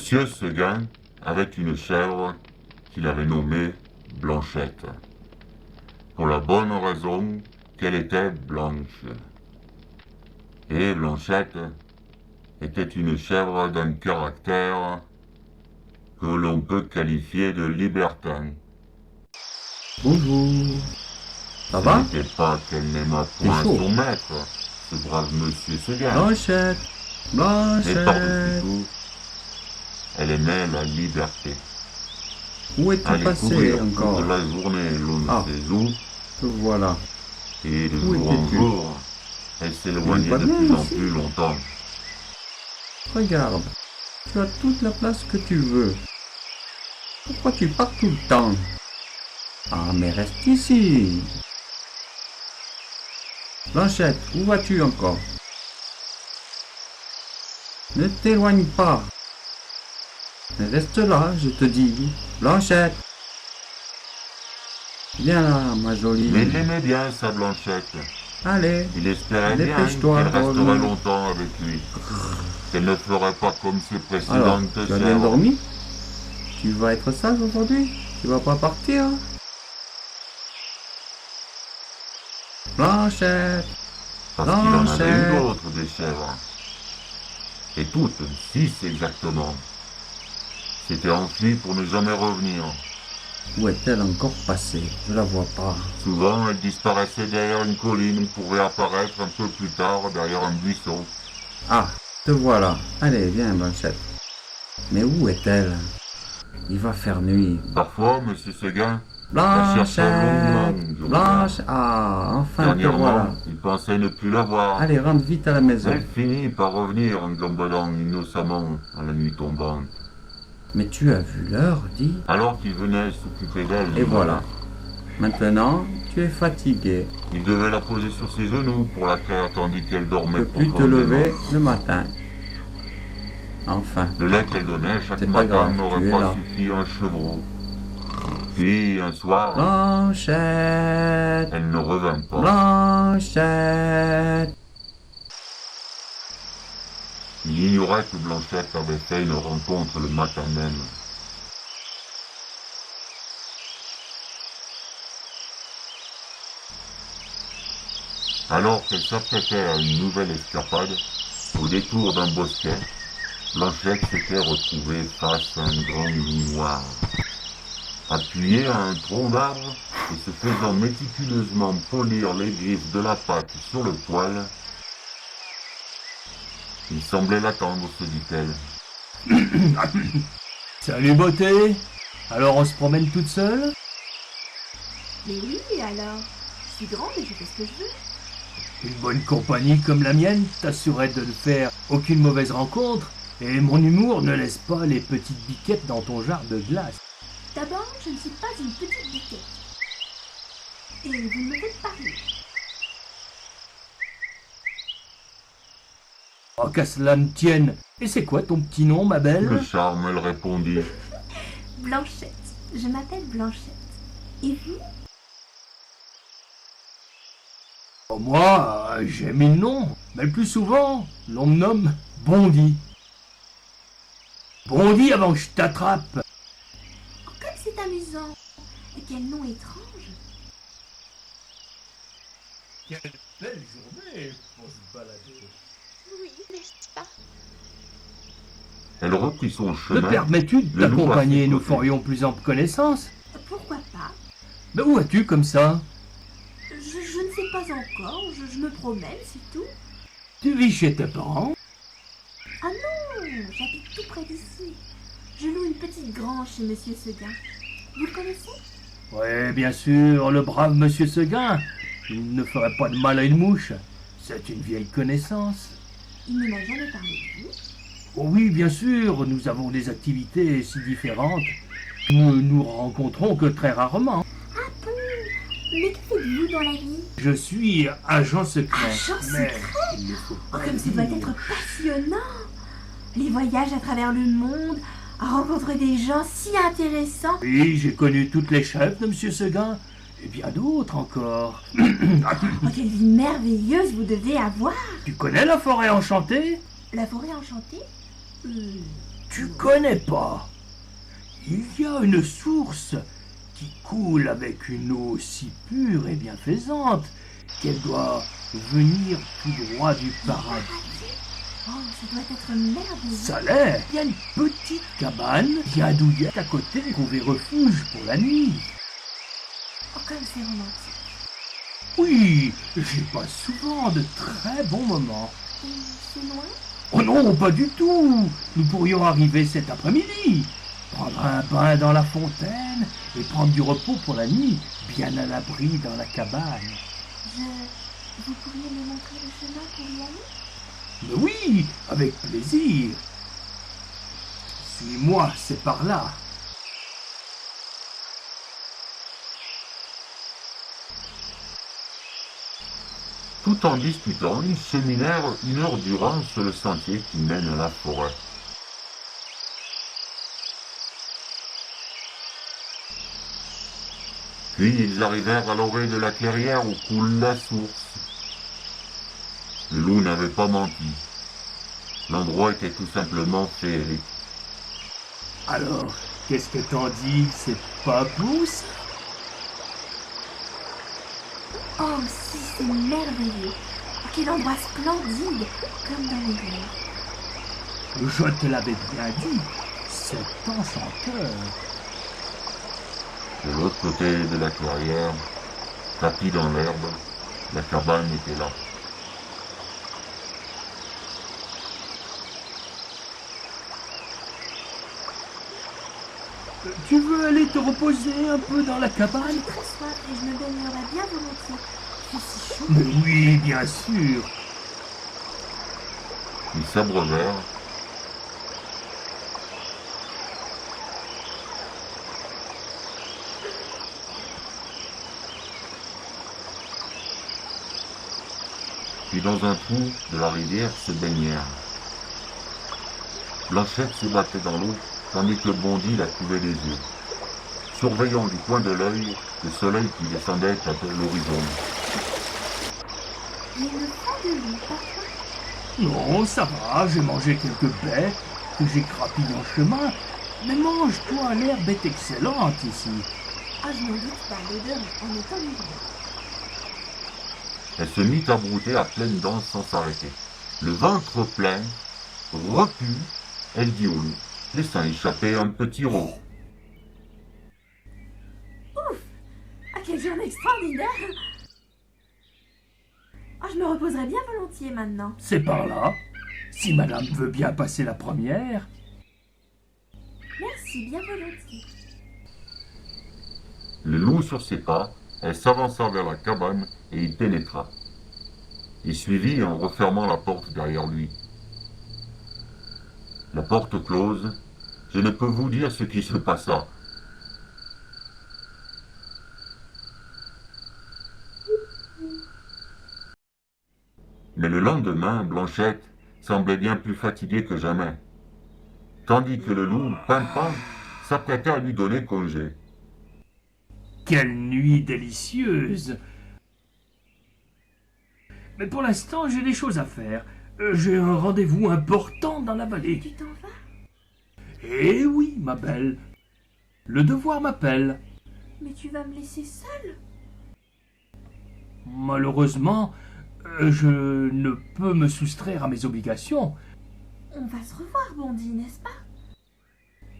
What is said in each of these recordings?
Monsieur Seguin avait une chèvre qu'il avait nommée Blanchette, pour la bonne raison qu'elle était blanche. Et Blanchette était une chèvre d'un caractère que l'on peut qualifier de libertin. Bonjour. Ça Ce va? n'était pas qu'elle n'aimât point chaud. son maître, ce brave monsieur Seguin. Blanchette. Mais par-dessus Blanchette. tout, elle aimait la liberté. Où es-tu Aller passé courir encore? toute la journée, l'on ne Ah. sait où, Te voilà. et de Où jour en étais-tu? jour, elle s'éloignait pas de bien plus en ici? plus longtemps. Regarde. Tu as toute la place que tu veux. Pourquoi tu pars tout le temps? Ah, mais reste ici. Blanchette, où vas-tu encore? Ne t'éloigne pas. Mais reste là, je te dis. Blanchette. Viens là, ma jolie. Mais il aimait bien sa Blanchette. Allez. Il espérait bien Dépêche-toi, qu'elle resterait Paul. longtemps avec lui. Qu'elle ne ferait pas comme ses Alors, précédentes tu as bien chèvres. dormi? Tu vas être sage aujourd'hui? Tu vas pas partir? Blanchette. Parce qu'il en avait Blanchette. une autre des chèvres. Et toutes, 6 exactement, s'étaient enfuies pour ne jamais revenir. Où est-elle encore passée? Je la vois pas. Souvent, elle disparaissait derrière une colline pour réapparaître un peu plus tard derrière un buisson. Ah, te voilà. Allez, viens, Blanchette. Mais où est-elle? Il va faire nuit. Parfois, monsieur Seguin la cherchait Blanchette. longuement. Blanche. Ah, enfin te voilà. Dernièrement, il pensait ne plus la voir. Allez, rentre vite à la maison. Elle finit par revenir en gambalant innocemment à la nuit tombante. Mais tu as vu l'heure, dis? Alors qu'il venait s'occuper d'elle. Et voilà. Maintenant, tu es fatigué. Il devait la poser sur ses genoux pour la taire tandis qu'elle Tu dormait peux plus te profondément. lever le matin. Enfin, Le lait qu'elle donnait chaque C'est pas matin grave, tu n'aurait es pas là. suffi à un chevreau. Puis, un soir, Blanchette. elle ne revint pas. Blanchette. Il ignorait que Blanchette avait fait une rencontre le matin même. Alors qu'elle s'apprêtait à une nouvelle escapade, au détour d'un bosquet, Blanchette s'était retrouvée face à un grand loup noir. Appuyé à un tronc d'arbre et se faisant méticuleusement polir les griffes de la patte sur le poil, il semblait l'attendre, se dit-elle. Salut beauté. Alors on se promène toute seule? Mais oui, alors. Je suis grande et je fais ce que je veux. Une bonne compagnie comme la mienne t'assurait de ne faire aucune mauvaise rencontre, et mon humour ne laisse pas les petites biquettes dans ton jar de glace. D'abord, je ne suis pas une petite biquette. Et vous me faites parler. Oh, qu'à cela ne tienne. Et c'est quoi ton petit nom, ma Le belle? charme, elle répondit. Blanchette. Je m'appelle Blanchette. Et vous? Oh, moi, j'ai mis le nom, mais le plus souvent, l'on me nomme Bondy. Bondy avant que je t'attrape. Comme c'est amusant. Et quel nom étrange. Quelle belle journée pour se balader. Oui, n'est-ce pas? Elle reprit son Me chemin. permets-tu de Le loup t'accompagner? à ses Nous côtés. ferions plus ample connaissance. Pourquoi pas? Mais où vas-tu comme ça? Je ne sais pas encore. Je me promène, c'est tout. Tu vis chez tes parents? Ah non, j'habite tout près d'ici. Je loue une petite grange chez Monsieur Seguin. Vous le connaissez? Oui, bien sûr, le brave monsieur Seguin. Il ne ferait pas de mal à une mouche. C'est une vieille connaissance. Il ne m'a jamais parlé de vous. Oh oui, bien sûr, nous avons des activités si différentes. Nous ne nous rencontrons que très rarement. Ah bon? Mais que faites-vous dans la vie? Je suis agent secret. Agent mais secret? il ne faut Oh, pas comme ça le doit dire. être passionnant! Les voyages à travers le monde, à rencontrer des gens si intéressants. Oui, j'ai connu toutes les chefs de monsieur Seguin, et bien d'autres encore. Oh, quelle vie merveilleuse vous devez avoir! Tu connais la forêt enchantée? La forêt enchantée? Tu connais pas. Il y a une source qui coule avec une eau si pure et bienfaisante qu'elle doit venir tout droit du paradis. Oh, ça doit être merveilleux. Ça l'est. Il y a une petite cabane qui a douillette à côté pour trouver refuge pour la nuit. Oh, comme c'est romantique. Oui, j'y passe souvent de très bons moments. Et c'est loin? Oh non, pas du tout. Nous pourrions arriver cet après-midi, prendre un bain dans la fontaine et prendre du repos pour la nuit, bien à l'abri dans la cabane. Vous pourriez me montrer le chemin pour y aller? Mais oui, avec plaisir. Suis-moi, c'est par là. Tout en discutant, ils cheminèrent 1 heure durant sur le sentier qui mène à la forêt. Puis ils arrivèrent à l'orée de la clairière où coule la source. Le loup n'avait pas menti. L'endroit était tout simplement féerique. Alors, qu'est-ce que t'en dis? C'est pas beau ça? Oh, si, c'est merveilleux. Oh, quel endroit splendide, comme dans les rêves. Je te l'avais bien dit, c'est enchanteur. De l'autre côté de la clairière, tapis dans l'herbe, la cabane était là. Tu veux aller te reposer un peu dans la cabane? J'ai très soif et je me baignerais bien volontiers. C'est si chaud. Mais oui, bien sûr. Ils s'abreuvèrent. Puis dans un trou de la rivière se baignèrent. Blanchette se battait dans l'eau, tandis que Bondy la couvait des yeux, surveillant du coin de l'œil le soleil qui descendait à l'horizon. Il me faut de l'eau, papa. Non, ça va, j'ai mangé quelques baies que j'ai crapillées en chemin. Mais mange-toi, l'herbe est excellente ici. Ah, je n'en doute pas, l'odeur en est enivrante. Elle se mit à brouter à pleines dents sans s'arrêter. Le ventre plein, repu, elle dit au loup, laissant échapper un petit rot. Ah, quelle journée extraordinaire! Ah, je me reposerai bien volontiers maintenant. C'est par là. Si madame veut bien passer la première. Merci, bien volontiers. Le loup sur ses pas, elle s'avança vers la cabane et y pénétra. Il suivit en refermant la porte derrière lui. La porte close, je ne peux vous dire ce qui se passa. Mais le lendemain, Blanchette semblait bien plus fatiguée que jamais, tandis que le loup, pimpant, s'apprêtait à lui donner congé. Quelle nuit délicieuse! Mais pour l'instant, j'ai des choses à faire. J'ai un rendez-vous important dans la vallée. Tu t'en vas? Eh oui, ma belle. Le devoir m'appelle. Mais tu vas me laisser seule? Malheureusement, je ne peux me soustraire à mes obligations. On va se revoir, Bondy, n'est-ce pas?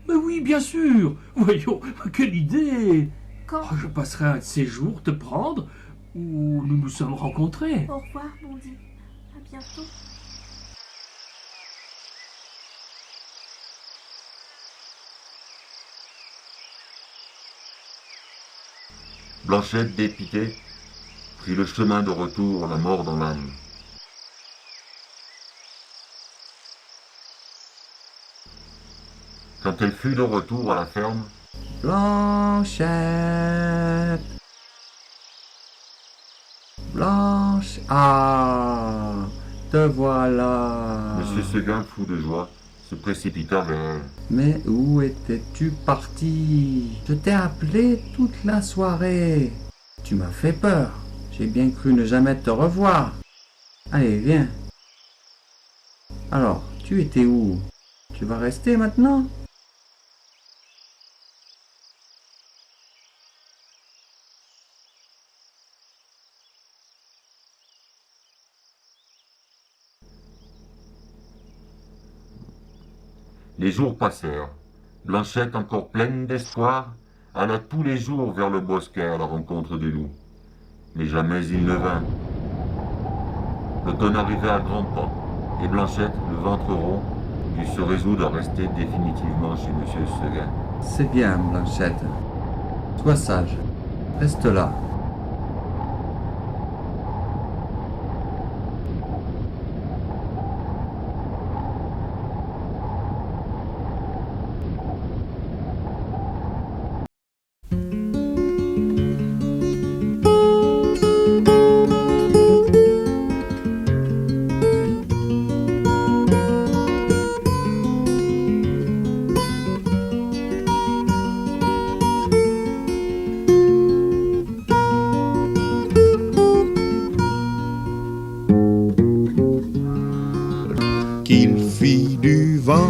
Mais oui, bien sûr. Voyons, quelle idée! Quand? Oh, je passerai un de ces jours te prendre où nous nous sommes rencontrés. Au revoir, Bondy. À bientôt. Blanchette, dépitée, prit le chemin de retour, la mort dans l'âme. Quand elle fut de retour à la ferme, Blanchette. Blanche. Ah, te voilà. M. Seguin, fou de joie, se précipita vers elle. Mais où étais-tu parti? Je t'ai appelé toute la soirée. Tu m'as fait peur. J'ai bien cru ne jamais te revoir. Allez, viens. Alors, tu étais où? Tu vas rester maintenant? Les jours passèrent. Blanchette, encore pleine d'espoir, alla tous les jours vers le bosquet à la rencontre du loup. Mais jamais il ne vint. L'automne arrivait à grands pas, et Blanchette, le ventre rond, dut se résoudre à rester définitivement chez Monsieur Seguin. C'est bien, Blanchette. Sois sage. Reste là. Qu'il fit du vent